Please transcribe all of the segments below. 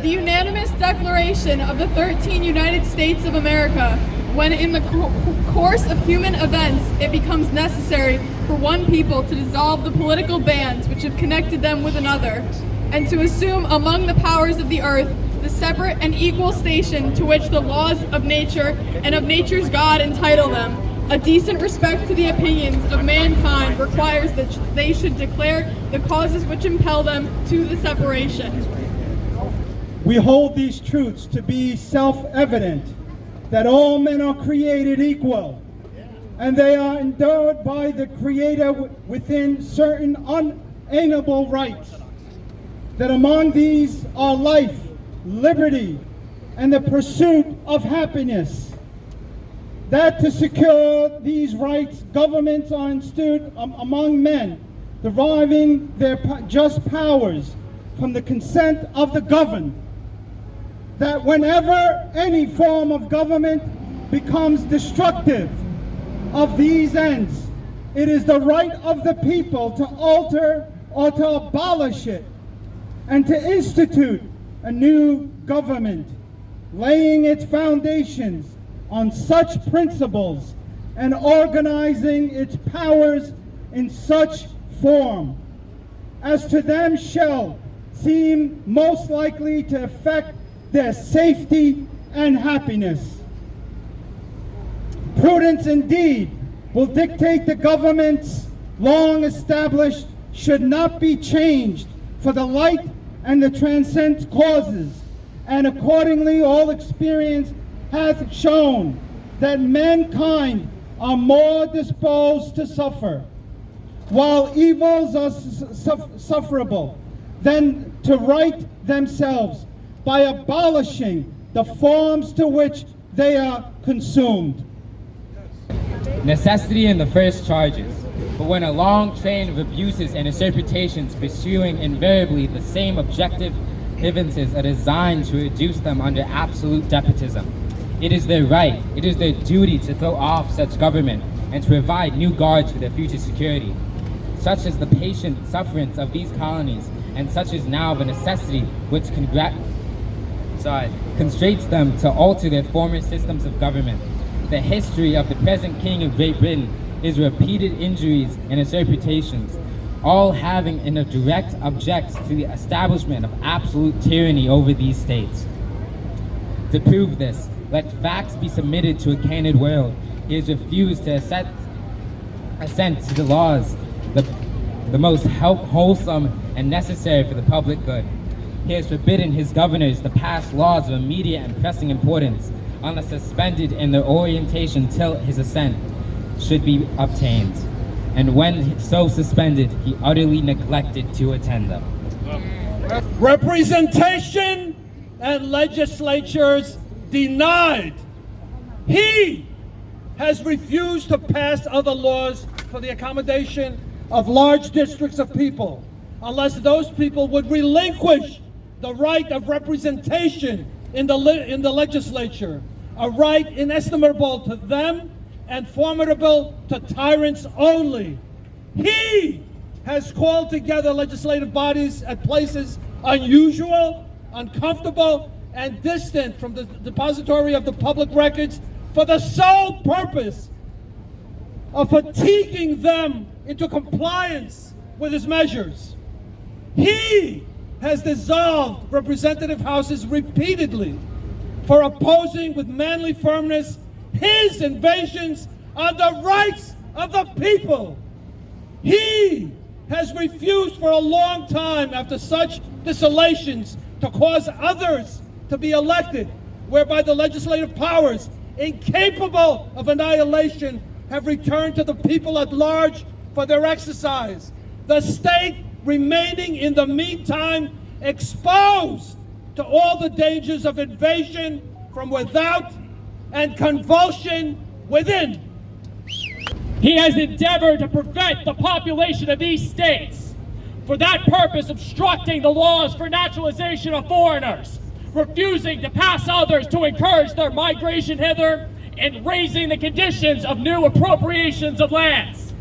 The unanimous declaration of the 13 United States of America, when in the course of human events it becomes necessary for one people to dissolve the political bands which have connected them with another, and to assume among the powers of the earth the separate and equal station to which the laws of nature and of nature's God entitle them, a decent respect to the opinions of mankind requires that they should declare the causes which impel them to the separation. We hold these truths to be self-evident, that all men are created equal, and they are endowed by the Creator within certain unalienable rights, that among these are life, liberty, and the pursuit of happiness, that to secure these rights, governments are instituted among men, deriving their just powers from the consent of the governed, that whenever any form of government becomes destructive of these ends, it is the right of the people to alter or to abolish it and to institute a new government, laying its foundations on such principles and organizing its powers in such form as to them shall seem most likely to affect their safety and happiness. Prudence indeed will dictate the governments long established should not be changed for the light and the transcendent causes, and accordingly all experience hath shown that mankind are more disposed to suffer, while evils are sufferable, than to right themselves by abolishing the forms to which they are consumed. Necessity in the first charges, but when a long train of abuses and interpretations pursuing invariably the same objective evidences are designed to reduce them under absolute despotism, it is their right, it is their duty to throw off such government and to provide new guards for their future security. Such is the patient sufferance of these colonies, and such is now the necessity which constrains them to alter their former systems of government. The history of the present King of Great Britain is repeated injuries and interpretations, all having in a direct object to the establishment of absolute tyranny over these states. To prove this, let facts be submitted to a candid world. He has refused to assent to the laws, the most wholesome and necessary for the public good. He has forbidden his governors to pass laws of immediate and pressing importance, unless suspended in their orientation till his assent should be obtained. And when so suspended, he utterly neglected to attend them. Representation and legislatures denied. He has refused to pass other laws for the accommodation of large districts of people, unless those people would relinquish the right of representation in the legislature, a right inestimable to them and formidable to tyrants only. He has called together legislative bodies at places unusual, uncomfortable, and distant from the depository of the public records for the sole purpose of fatiguing them into compliance with his measures. He has dissolved representative houses repeatedly for opposing with manly firmness his invasions on the rights of the people. He has refused for a long time after such desolations to cause others to be elected, whereby the legislative powers, incapable of annihilation, have returned to the people at large for their exercise. The state remaining in the meantime exposed to all the dangers of invasion from without and convulsion within. He has endeavored to prevent the population of these states, for that purpose obstructing the laws for naturalization of foreigners, refusing to pass others to encourage their migration hither, and raising the conditions of new appropriations of lands.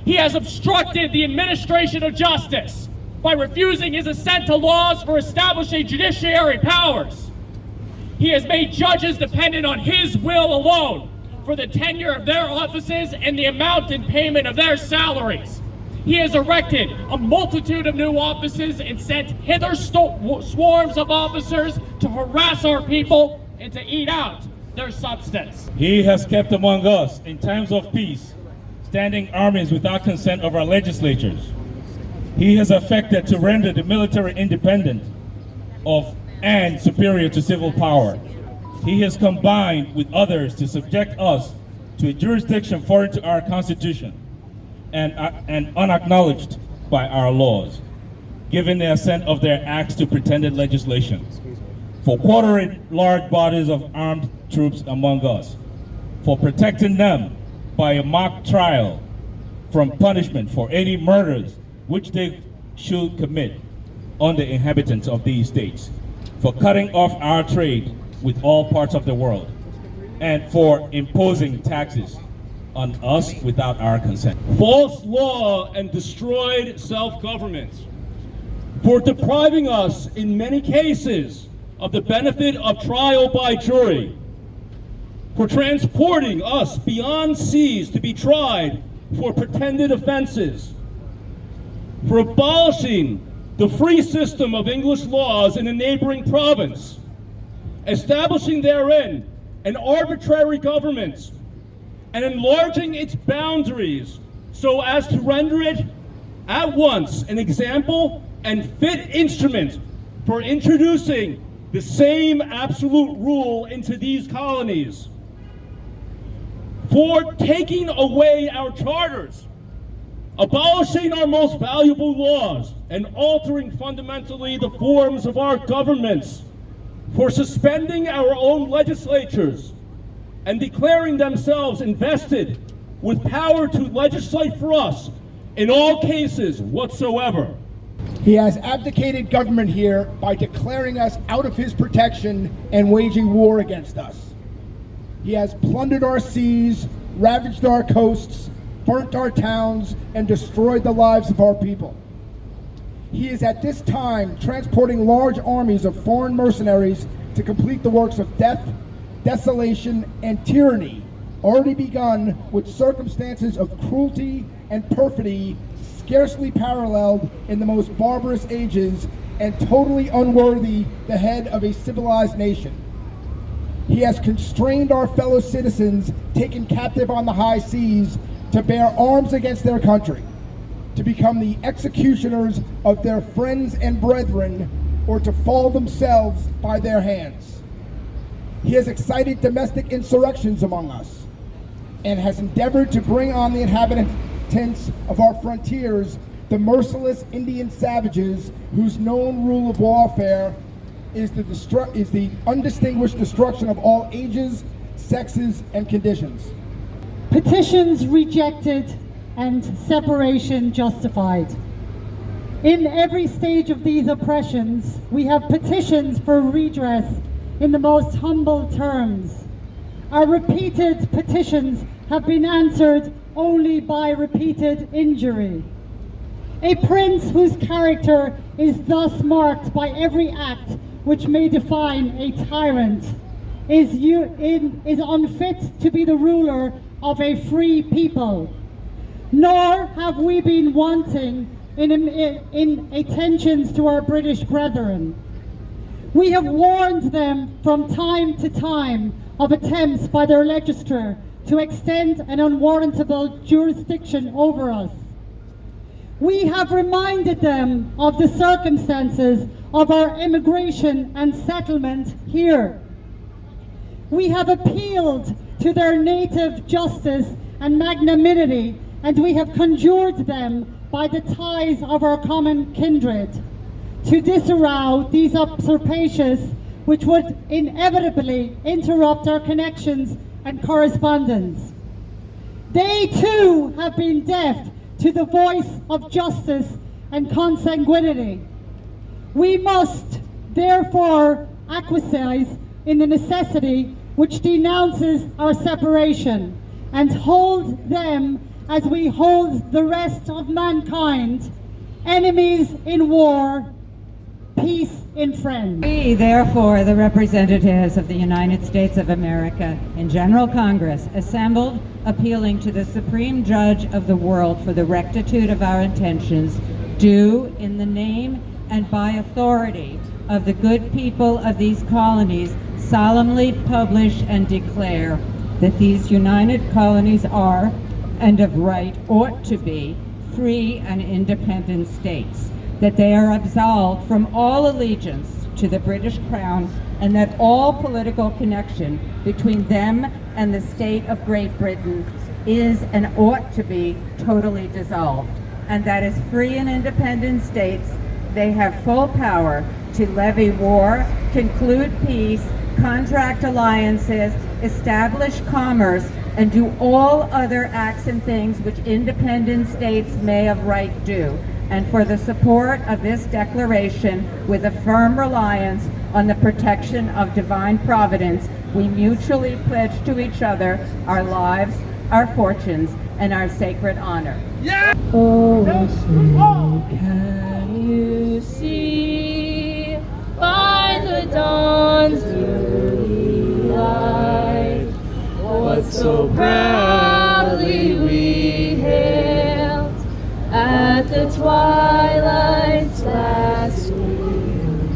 He has obstructed the administration of justice by refusing his assent to laws for establishing judiciary powers. He has made judges dependent on his will alone for the tenure of their offices and the amount in payment of their salaries. He has erected a multitude of new offices and sent hither swarms of officers to harass our people and to eat out their substance. He has kept among us, in times of peace, standing armies without consent of our legislatures. He has affected to render the military independent of and superior to civil power. He has combined with others to subject us to a jurisdiction foreign to our Constitution and unacknowledged by our laws, giving the assent of their acts to pretended legislation, for quartering large bodies of armed troops among us, for protecting them by a mock trial from punishment for any murders which they should commit on the inhabitants of these states, for cutting off our trade with all parts of the world, and for imposing taxes on us without our consent. False law and destroyed self-government, for depriving us in many cases of the benefit of trial by jury, for transporting us beyond seas to be tried for pretended offenses, for abolishing the free system of English laws in a neighboring province, establishing therein an arbitrary government, and enlarging its boundaries so as to render it at once an example and fit instrument for introducing the same absolute rule into these colonies, for taking away our charters, abolishing our most valuable laws, and altering fundamentally the forms of our governments, for suspending our own legislatures and declaring themselves invested with power to legislate for us in all cases whatsoever. He has abdicated government here by declaring us out of his protection and waging war against us. He has plundered our seas, ravaged our coasts, burnt our towns, and destroyed the lives of our people. He is at this time transporting large armies of foreign mercenaries to complete the works of death, desolation, and tyranny already begun with circumstances of cruelty and perfidy scarcely paralleled in the most barbarous ages and totally unworthy the head of a civilized nation. He has constrained our fellow citizens taken captive on the high seas to bear arms against their country, to become the executioners of their friends and brethren, or to fall themselves by their hands. He has excited domestic insurrections among us, and has endeavored to bring on the inhabitants of our frontiers the merciless Indian savages whose known rule of warfare is the undistinguished destruction of all ages, sexes, and conditions. Petitions rejected and separation justified. In every stage of these oppressions, we have petitions for redress in the most humble terms. Our repeated petitions have been answered only by repeated injury. A prince whose character is thus marked by every act which may define a tyrant is unfit to be the ruler of a free people. Nor have we been wanting in attentions to our British brethren. We have warned them from time to time of attempts by their legislature to extend an unwarrantable jurisdiction over us. We have reminded them of the circumstances of our immigration and settlement here. We have appealed to their native justice and magnanimity, and we have conjured them by the ties of our common kindred to disavow these usurpations which would inevitably interrupt our connections and correspondence. They too have been deaf to the voice of justice and consanguinity. We must therefore acquiesce in the necessity which denounces our separation, and hold them as we hold the rest of mankind enemies in war, peace in friends. We, therefore, the representatives of the United States of America in General Congress, assembled, appealing to the Supreme Judge of the world for the rectitude of our intentions, do, in the name and by authority of the good people of these colonies, solemnly publish and declare that these united colonies are, and of right ought to be, free and independent states, that they are absolved from all allegiance to the British Crown, and that all political connection between them and the state of Great Britain is and ought to be totally dissolved, and that as free and independent states, they have full power to levy war, conclude peace, contract alliances, establish commerce, and do all other acts and things which independent states may of right do. And for the support of this declaration, with a firm reliance on the protection of divine providence, we mutually pledge to each other our lives, our fortunes, and our sacred honor. Oh, can you see by the dawn's early light what so proudly we hailed at the twilight's last gleam,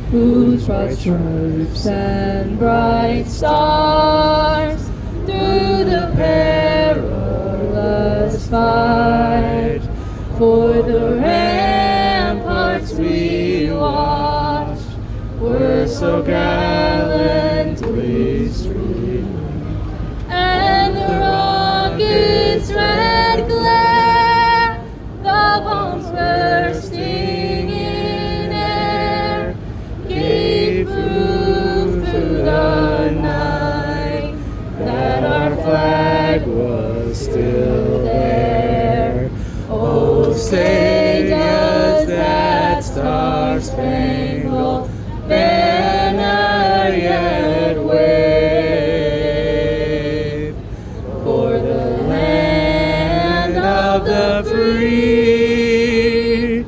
whose bright stripes and bright stars through the perilous fight for the ramparts we watched were so gallantly streaming, and the rockets' red glare, the bombs bursting in air, gave proof through the night that our flag was still there. Oh, say does that star-spangled banner yet wave for the land of the free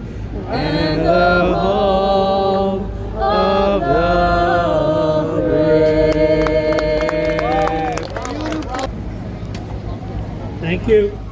and the home of the brave? Thank you.